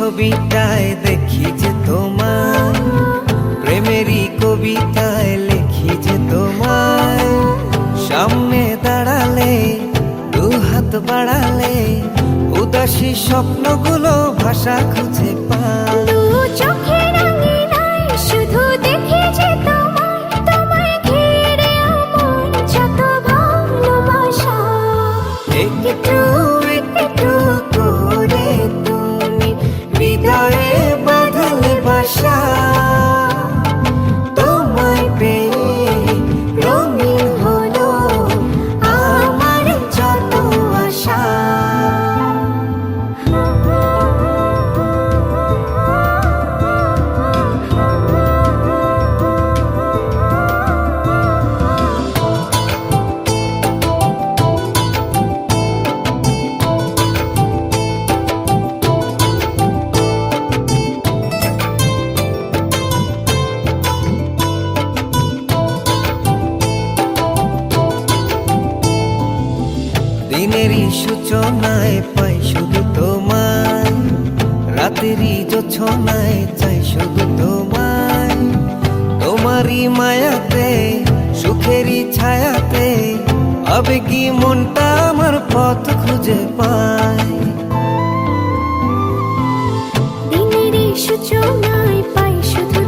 ছবিটায় দেখি যে তোমার, প্রেমেরই কবিতায় লিখি যে তোমার। সামনে দাঁড়ালে, দু হাত বাড়ালে, উদাসী স্বপ্নগুলো ভাষা খুঁজে পায়। দু চোখের আঙিনায় শুধু দেখি যে তোমায়, তোমায় ঘিরে আমার যত ভালোবাসা। একটু একটু করে তুমি হৃদয়ে বাঁধলে বাসা। তোমায় পেয়ে রঙিন হলো আমার যত আশা। দিনেরই সূচনায় পাই শুধু তোমায়, রাতেরই জোছনায় চাই শুধু তোমায়। তোমারই মায়াতে, সুখেরই ছায়াতে, আবেগী মনটা আমার পথ খুঁজে পায়। দিনেরই সূচনায় পাই শুধু